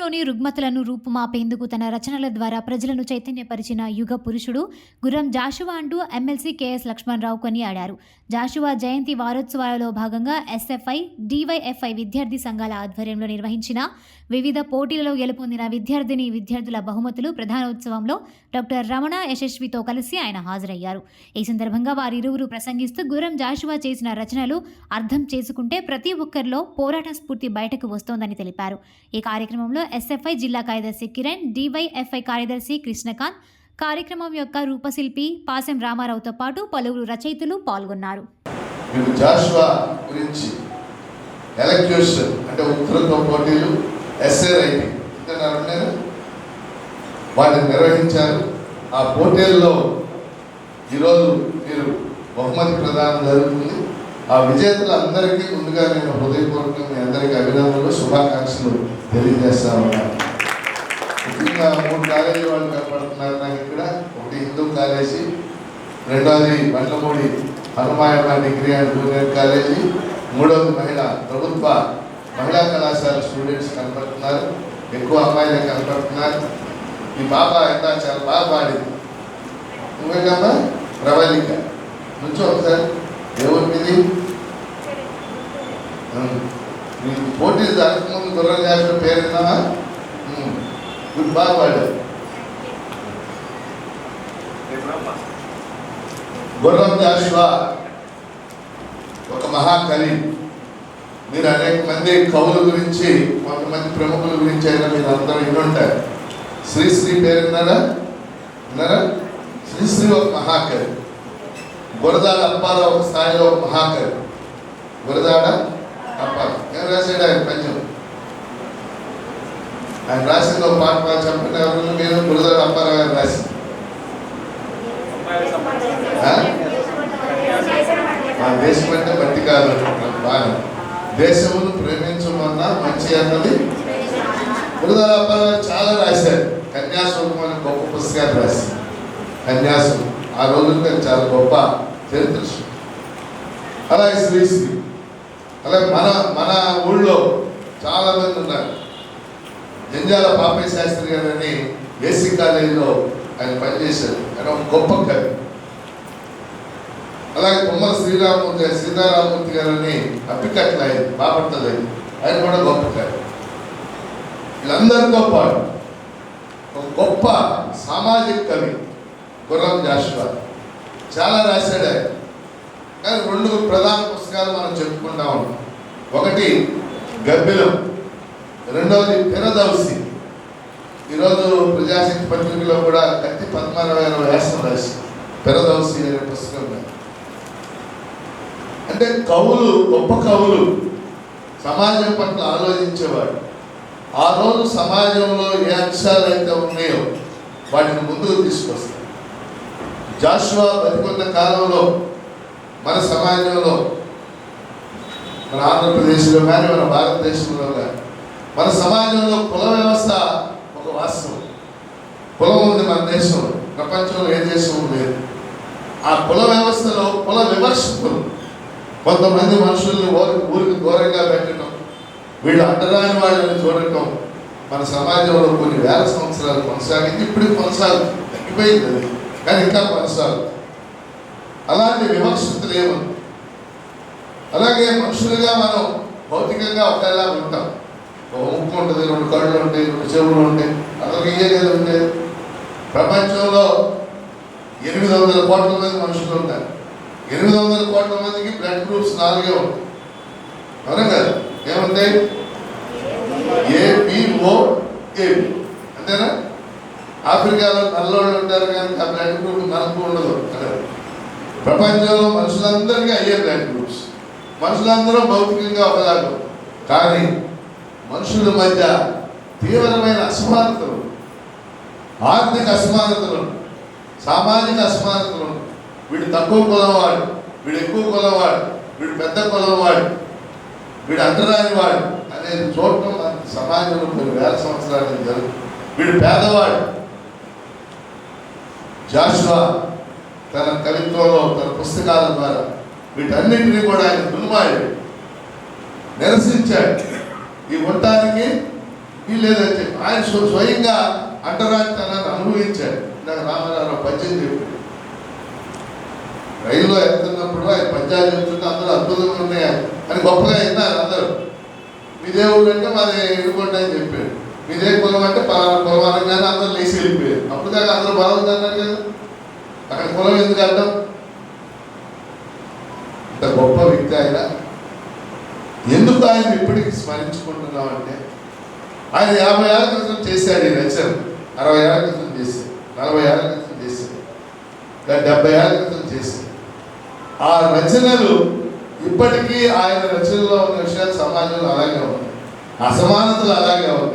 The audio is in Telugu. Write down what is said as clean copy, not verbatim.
సమాజంలోని రుగ్మతలను రూపుమాపేందుకు తన రచనల ద్వారా ప్రజలను చైతన్యపరిచిన యుగ పురుషుడు గుర్రం జాషువా అంటూ ఎమ్మెల్సీ కెఎస్ లక్ష్మణరావు కొనియాడారు. జాషువా జయంతి వారోత్సవాలలో భాగంగా ఎస్ఎఫ్ఐ, డివైఎఫ్ఐ విద్యార్థి సంఘాల ఆధ్వర్యంలో నిర్వహించిన వివిధ పోటీలలో గెలుపొందిన విద్యార్థుల బహుమతులు ప్రధానోత్సవంలో డాక్టర్ రమణ యశస్వితో కలిసి ఆయన హాజరయ్యారు. ఈ సందర్భంగా వారిరువురు ప్రసంగిస్తూ గుర్రం జాషువా చేసిన రచనలు అర్థం చేసుకుంటే ప్రతి ఒక్కరిలో పోరాట స్ఫూర్తి బయటకు వస్తోందని తెలిపారు. ఈ కార్యక్రమంలో ఎస్ఎఫ్ఐ జిల్లా కార్యదర్శి కిరణ్, డివైఎఫ్ఐ కార్యదర్శి కృష్ణకాంత్, కార్యక్రమం యొక్క రూపశిల్పి పాసెం రామారావుతో పాటు పలువురు రచయితలు పాల్గొన్నారు. జాషువా గురించి ఎలక్యూషన్ అంటే ఉత్తరత్వ పోటీలు, ఎస్ఏ రైటింగ్ వాటిని నిర్వహించారు. ఆ పోటీల్లో ఈరోజు మీరు బహుమతి ప్రదానం జరుగుతుంది. ఆ విజేతలందరికీ ముందుగా నేను హృదయపూర్వకంగా మీ అందరికీ అభినందనలు, శుభాకాంక్షలు తెలియజేస్తా ఉన్నాను. ముఖ్యంగా 3 కాలేజీ వాళ్ళు కనపడుతున్నారు నాకు ఇక్కడ. ఒకటి హిందూ కాలేజీ, రెండవది Bandlamudi Hanumayamma degree and junior college, మూడవది ప్రభుత్వ మహిళా కళాశాల స్టూడెంట్స్ కనపడుతున్నారు. ఎక్కువ అమ్మాయిలే కనపడుతున్నారు. ఈ పాప ఎంత చాలా బాగా పాడింది. నువ్వేకమ్మా ప్రవళిక నుంచో ఒకసారి ఎవరిది మీకు పోటీలు జరగకముందు గుర్రం జాషువా పేరు విన్నావా? గుడ్, బాగా పాడారు. గుర్రం జాషువా ఒక మహాకవి. మీరు అనేక మంది కవుల గురించి, కొంతమంది ప్రముఖుల గురించి అయినా మీరు అందరూ వినుంటారు. శ్రీశ్రీ పేరు విన్నారా? శ్రీశ్రీ ఒక మహాకవి. గురదాడ అప్పారావు ఒక స్థాయిలో ఒక మహాకవి. గురదాడ అప్పారావు ఏం రాశాడు ఆయన పద్యం? ఆయన రాసిన ఒక పాట చెప్పిన ఎవరు మీరు? గురదాడ అప్పారావు గారు రాసి దేశం అంటే బట్టి కాదు, బాగా దేశమును ప్రేమించమన్నా మంచి అన్నది. గురదాడ అప్పారావు గారు చాలా రాశారు. కన్యాశుల్కం అనే గొప్ప పుస్తకాలు రాశారు. కన్యాశుల్కం ఆ రోజుల్లో చాలా గొప్ప చరిత్ర. అలాగే శ్రీశ్రీ, అలాగే మన ఊళ్ళో చాలా మంది ఉన్నారు. జంజాల పాపయ్య శాస్త్రి గారు అని ఏసీ కాలేజీలో ఆయన పనిచేశారు. ఆయన ఒక గొప్ప కవి. అలాగే తుమ్మల సీతారామూర్తి గారు అని అప్పికట్ల అయింది, బాపడుతుంది, ఆయన కూడా గొప్ప కవి. వీళ్ళందరితో పాటు ఒక గొప్ప సామాజిక కవి గుర్రం జాషువా. చాలా రాశాడు ఆయన. కానీ 2 ప్రధాన పుస్తకాలు మనం చెప్పుకుంటా ఉన్నాం. ఒకటి గబ్బిలం, రెండవది పిరదౌసి. ఈరోజు ప్రజాశక్తి పత్రికలో కూడా కత్తి పద్మారావు గారు వ్యాసం రాసి పిరదౌసి అనే పుస్తకం. అంటే కవులు, గొప్ప కవులు సమాజం పట్ల ఆలోచించేవాడు. ఆ రోజు సమాజంలో ఏ అంశాలు అయితే ఉన్నాయో వాటిని ముందుకు తీసుకొస్తారు. జాషువా బతికున్న కాలంలో మన సమాజంలో, మన ఆంధ్రప్రదేశ్లో కానీ మన భారతదేశంలో కానీ మన సమాజంలో కుల వ్యవస్థ ఒక వాస్తవం. కులం ఉంది మన దేశంలో, ప్రపంచంలో ఏ దేశం లేదు. ఆ కుల వ్యవస్థలో కుల విమర్శకులు కొంతమంది మనుషుల్ని ఊరికి దూరంగా పెట్టడం, వీళ్ళు అంటరాని వాళ్ళని చూడటం మన సమాజంలో కొన్ని వేల సంవత్సరాలు కొనసాగింది. ఇప్పుడు కొనసాగుతుంది, తగ్గిపోయింది అది, కానీ ఇంకా కొనసాగుతుంది. అలాంటి విమర్శకులు ఏమన్నా. అలాగే మనుషులుగా మనం భౌతికంగా ఒకేలా ఉంటాం. ఒక ముక్కు ఉంటుంది, 2 కళ్ళు ఉంటాయి, 2 చెవులు ఉంటాయి, అందరికి ఇయ్యే కదా ఉంటాయి. ప్రపంచంలో 800 కోట్ల మంది మనుషులు ఉంటారు. 800 కోట్ల మందికి బ్లడ్ గ్రూప్స్ 4 ఉంటాయి. అవునా కదా? ఏముంటాయి? ABO AB, అంతేనా? ఆఫ్రికాలో నల్లోళ్ళు ఉంటారు, కానీ ఆ బ్లడ్ గ్రూప్ మనకు ఉండదు. ప్రపంచంలో మనుషులందరికీ అయ్యే బ్లడ్ గ్రూప్స్. మనుషులందరూ భౌతికంగా ఒకలాగా, కానీ మనుషుల మధ్య తీవ్రమైన అసమానతలు, ఆర్థిక అసమానతలు, సామాజిక అసమానతలు. వీడు తక్కువ కులం వాడు, వీడు ఎక్కువ కులం వాడు, వీడు పెద్ద కులం వాడు, వీడు అంటరాని వాడు అనేది చూడటం మన సమాజంలో కొన్ని వేల సంవత్సరాల నుంచి జరుగుతుంది. వీడు పేదవాడు. జాషువా తన కవిత్వంలో, తన పుస్తకాల ద్వారా వీటన్నింటినీ కూడా ఆయన దున్మాడు, నిరసించాడు. ఈ ఉండటానికి వీళ్ళు లేదని చెప్పి ఆయన స్వయంగా అంటరానితనాన్ని అనుభవించాడు. నాకు రామారావు పద్యం చెప్పాడు. రైల్లో వెళ్తున్నప్పుడు ఆయన పద్యాలు చెప్తుంటే అందరూ అద్భుతంగా ఉన్నాయా అని గొప్పగా విన్నారు అందరూ. మీదే ఊరు అంటే మాది ఎదుర్కొంటా అని చెప్పాడు. మీదే కులం అంటే పలానా కులం అనగానే అందరూ లేచి వెళ్ళిపోయారు. అప్పుడు దాకా అందరూ బాగుంది అన్నారు కదా, అక్కడ కులం ఎందుకు అడ్డం? ఇంత గొప్ప వ్యక్తి ఆయన. ఎందుకు ఆయన ఇప్పటికీ స్మరించుకుంటున్నామంటే ఆయన 50 ఏళ్ళ క్రితం చేశాడు ఈ రచన, 60 ఏళ్ళ క్రితం చేశాడు, 40 ఏళ్ళ క్రితం చేశాడు, 70 ఏళ్ళ క్రితం చేశాడు. ఆ రచనలు ఇప్పటికీ ఆయన రచనలో ఉన్న విషయాలు సమాజంలో అలాగే ఉన్నాయి, అసమానతలు అలాగే ఉన్నాయి.